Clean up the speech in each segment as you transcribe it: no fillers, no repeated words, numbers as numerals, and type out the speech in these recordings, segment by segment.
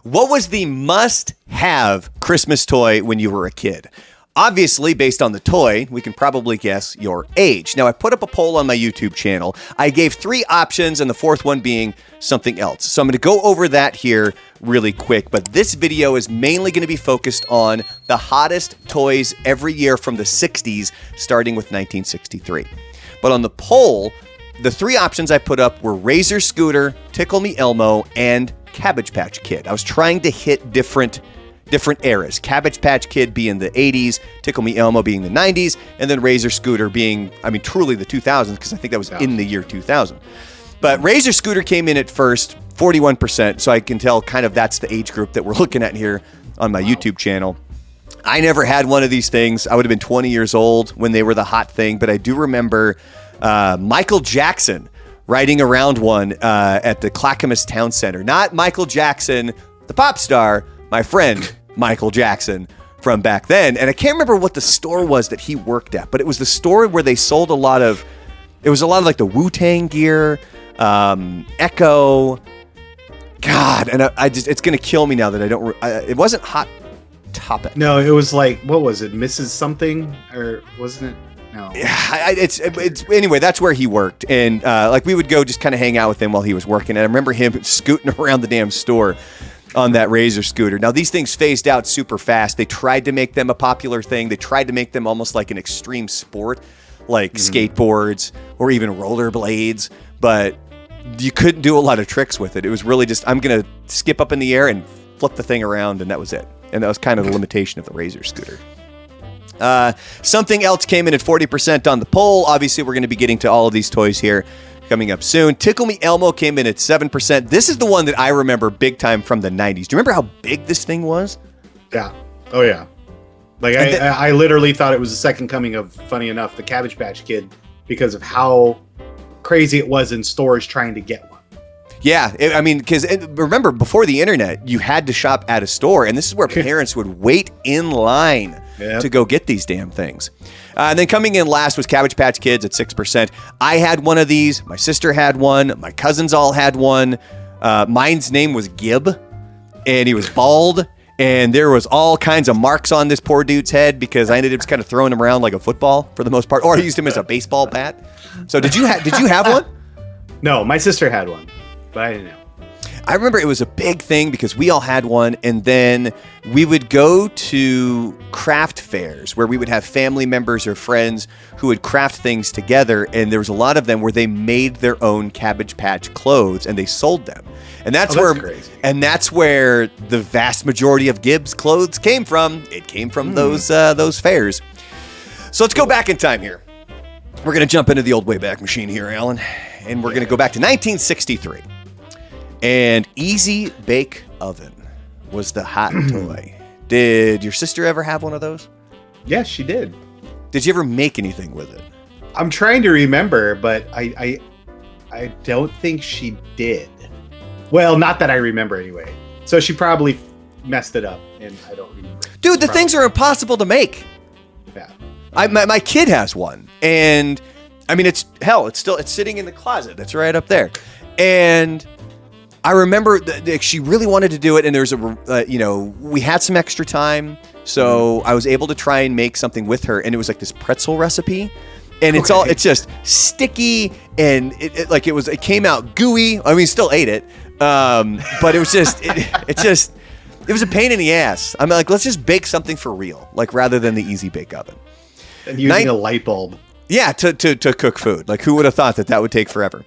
What was the must-have Christmas toy when you were a kid? Obviously, based on the toy, we can probably guess your age. Now, I put up a poll on my YouTube channel. I gave 3 options, and the 4th one being something else. So I'm going to go over that here really quick, but this video is mainly going to be focused on the hottest toys every year from the 60s, starting with 1963. But on the poll, the 3 options I put up were Razor Scooter, Tickle Me Elmo, and Cabbage Patch Kid. I was trying to hit different eras. Cabbage Patch Kid being the 80s, Tickle Me Elmo being the 90s, and then Razor Scooter being, truly the 2000s, because I think that was in the year 2000. But Razor Scooter came in at first, 41%, so I can tell kind of that's the age group that we're looking at here on my YouTube channel. I never had one of these things. I would have been 20 years old when they were the hot thing, but I do remember Michael Jackson riding around one at the Clackamas Town Center. Not Michael Jackson, the pop star, my friend Michael Jackson from back then. And I can't remember what the store was that he worked at, but it was the store where they sold a lot of like the Wu-Tang gear, Echo. God, and it's going to kill me now that I don't, it wasn't Hot Topic. No, it was like, what was it? Mrs. Something, or wasn't it? No. Yeah, it's anyway, that's where he worked. And like we would go just kind of hang out with him while he was working. And I remember him scooting around the damn store on that Razor Scooter. Now, these things phased out super fast. They tried to make them a popular thing. They tried to make them almost like an extreme sport, like skateboards or even rollerblades. But you couldn't do a lot of tricks with it. It was really just, I'm going to skip up in the air and flip the thing around, and that was it. And that was kind of the limitation of the Razor Scooter. Something else came in at 40% on the poll. Obviously, we're going to be getting to all of these toys here coming up soon. Tickle Me Elmo came in at 7%. This is the one that I remember big time from the 90s. Do you remember how big this thing was? Yeah. Oh, yeah. Like, I literally thought it was the second coming of, funny enough, the Cabbage Patch Kid, because of how crazy it was in stores trying to get one. Yeah, because remember, before the internet, you had to shop at a store, and this is where parents would wait in line to go get these damn things. And then coming in last was Cabbage Patch Kids at 6%. I had one of these. My sister had one. My cousins all had one. Mine's name was Gib, and he was bald, and there was all kinds of marks on this poor dude's head because I ended up just kind of throwing him around like a football for the most part, or I used him as a baseball bat. So did you have one? No, my sister had one. But I didn't know. I remember it was a big thing because we all had one, and then we would go to craft fairs where we would have family members or friends who would craft things together, and there was a lot of them where they made their own Cabbage Patch clothes and they sold them. And that's crazy. And that's where the vast majority of Gibbs clothes came from. It came from those fairs. So let's go back in time here. We're going to jump into the old Wayback Machine here, Alan, and we're going to go back to 1963. And Easy Bake Oven was the hot toy. Did your sister ever have one of those? Yes, she did. Did you ever make anything with it? I'm trying to remember, but I don't think she did. Well, not that I remember anyway. So she probably messed it up, and I don't remember. Dude, the things are impossible to make. Yeah. My kid has one, and it's sitting in the closet. That's right up there. And I remember that she really wanted to do it, and there's we had some extra time, so I was able to try and make something with her, and it was like this pretzel recipe, and it's just sticky, and it came out gooey. Still ate it, but it was just it was a pain in the ass. I'm like, let's just bake something for real, like rather than the Easy Bake Oven. And using a light bulb. Yeah, to cook food. Like, who would have thought that would take forever?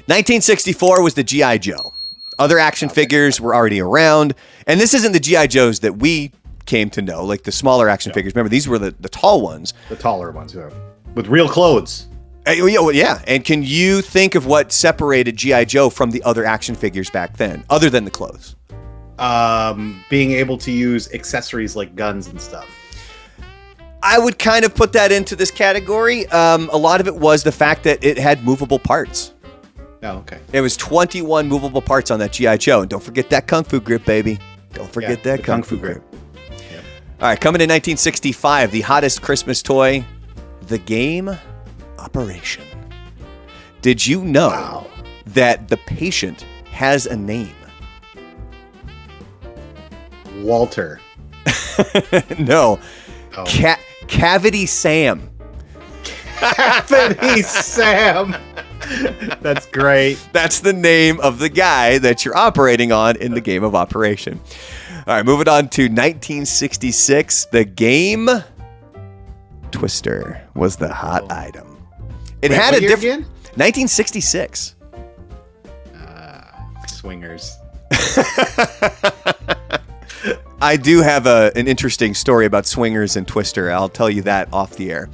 1964 was the G.I. Joe. Other action figures were already around. And this isn't the G.I. Joes that we came to know, like the smaller action figures. Remember, these were the tall ones. The taller ones, yeah. With real clothes. Yeah. And can you think of what separated G.I. Joe from the other action figures back then, other than the clothes? Being able to use accessories like guns and stuff. I would kind of put that into this category. A lot of it was the fact that it had movable parts. Oh, okay. It was 21 movable parts on that G.I. Joe. And don't forget that Kung Fu grip, baby. Don't forget that Kung Fu grip. Yeah. All right, coming in 1965, the hottest Christmas toy, the game Operation. Did you know that the patient has a name? Walter. No. Oh. Cavity Sam. Cavity Sam. That's great. That's the name of the guy that you're operating on in the game of operation. All right, moving on to 1966. The game Twister was the hot item. It had a different 1966. Swingers. I do have an interesting story about Swingers and Twister. I'll tell you that off the air.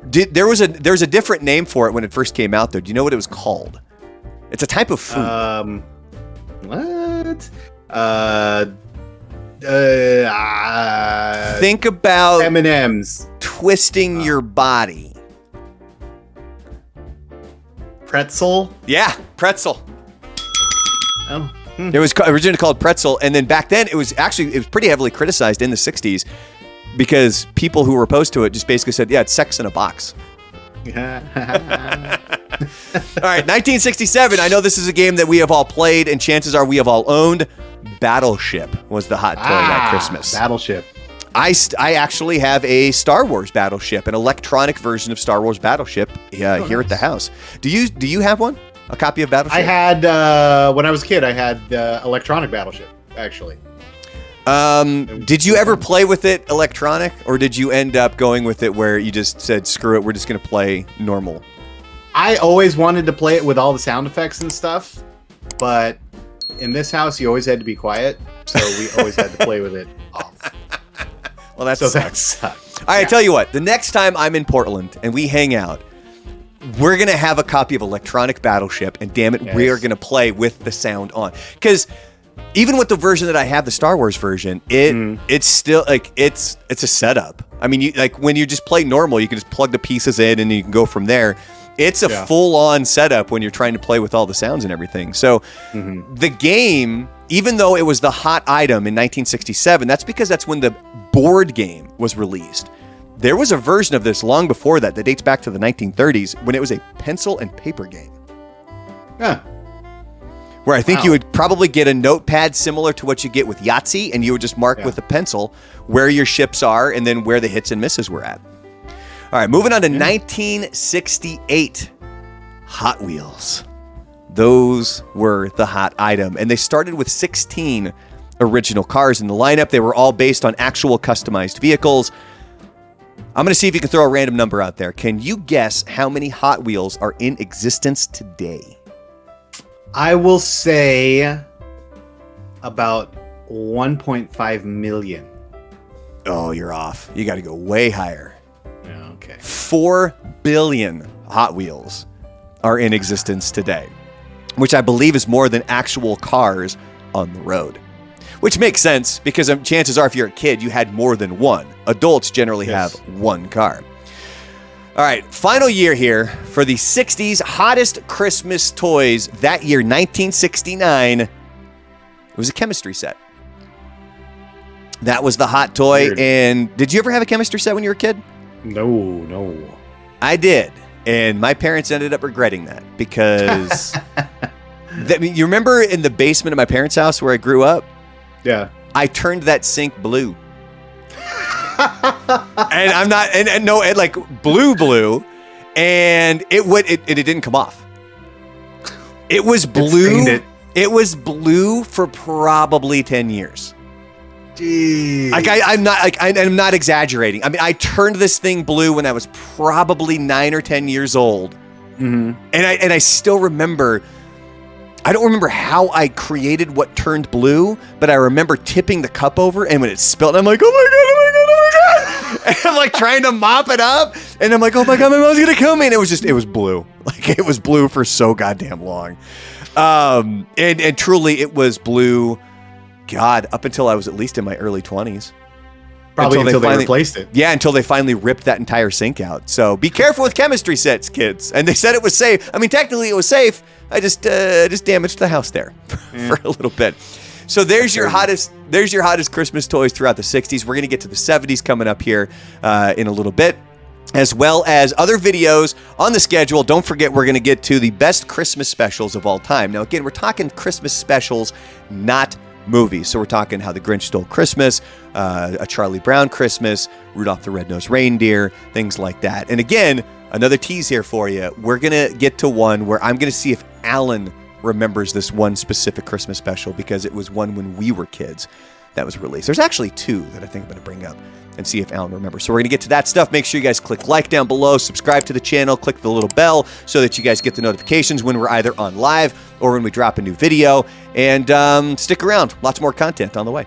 There's a different name for it when it first came out, though. Do you know what it was called? It's a type of food. What? Think about M&M's. twisting your body. Pretzel. Yeah, pretzel. Oh. It was originally called pretzel, and then back then it was pretty heavily criticized in the 60s because people who were opposed to it just basically said, yeah, it's sex in a box. All right, 1967. I know this is a game that we have all played, and chances are we have all owned. Battleship was the hot toy that Christmas. Battleship. I actually have a Star Wars Battleship, an electronic version of Star Wars Battleship here at the house. Do you have one? A copy of Battleship? I had, when I was a kid, I had electronic Battleship, actually. Did you ever play with it electronic, or did you end up going with it where you just said, screw it, we're just going to play normal? I always wanted to play it with all the sound effects and stuff, but in this house, you always had to be quiet, so we always had to play with it off. Well, that sucks. All right, Yeah. tell you what, the next time I'm in Portland and we hang out, we're going to have a copy of Electronic Battleship, and damn it, we are going to play with the sound on. Because even with the version that I have, the Star Wars version, it's still, like, it's a setup. I mean, when you just play normal, you can just plug the pieces in and you can go from there. It's a full-on setup when you're trying to play with all the sounds and everything. So the game, even though it was the hot item in 1967, that's because that's when the board game was released. There was a version of this long before that dates back to the 1930s when it was a pencil and paper game. Yeah. Where I think you would probably get a notepad similar to what you get with Yahtzee, and you would just mark with a pencil where your ships are and then where the hits and misses were at. All right, moving on to 1968. Hot Wheels. Those were the hot item, and they started with 16 original cars in the lineup. They were all based on actual customized vehicles. I'm going to see if you can throw a random number out there. Can you guess how many Hot Wheels are in existence today? I will say about 1.5 million. Oh, you're off. You got to go way higher. Yeah, okay. 4 billion Hot Wheels are in existence today, which I believe is more than actual cars on the road. Which makes sense because chances are if you're a kid, you had more than one. Adults generally have one car. All right, final year here for the 60s hottest Christmas toys. That year, 1969, it was a chemistry set. That was the hot toy. Weird. And did you ever have a chemistry set when you were a kid? No. I did. And my parents ended up regretting that because you remember in the basement of my parents' house where I grew up? Yeah. I turned that sink blue. And I'm not, and no, it like blue, and it didn't come off. It was blue. It was blue for probably 10 years. Jeez. Like I'm not exaggerating. I mean, I turned this thing blue when I was probably 9 or 10 years old. Mm-hmm. And I still remember, I don't remember how I created what turned blue, but I remember tipping the cup over, and when it spilled, I'm like, oh my God. And I'm like trying to mop it up, and I'm like, oh my God, my mom's gonna kill me. And it was blue. Like it was blue for so goddamn long. And truly it was blue, God, up until I was at least in my early 20s. Probably until they replaced it. Yeah, until they finally ripped that entire sink out. So be careful with chemistry sets, kids. And they said it was safe. I mean, technically it was safe. I just damaged the house there for a little bit. So there's your hottest Christmas toys throughout the 60s. We're going to get to the 70s coming up here in a little bit, as well as other videos on the schedule. Don't forget, we're going to get to the best Christmas specials of all time. Now, again, we're talking Christmas specials, not movies. So we're talking How the Grinch Stole Christmas, A Charlie Brown Christmas, Rudolph the Red-Nosed Reindeer, things like that. And again, another tease here for you. We're going to get to one where I'm going to see if Alan remembers this one specific Christmas special, because it was one when we were kids that was released. There's actually two that I think I'm going to bring up and see if Alan remembers. So we're going to get to that stuff. Make sure you guys click like down below, subscribe to the channel, click the little bell so that you guys get the notifications when we're either on live or when we drop a new video. And stick around. Lots more content on the way.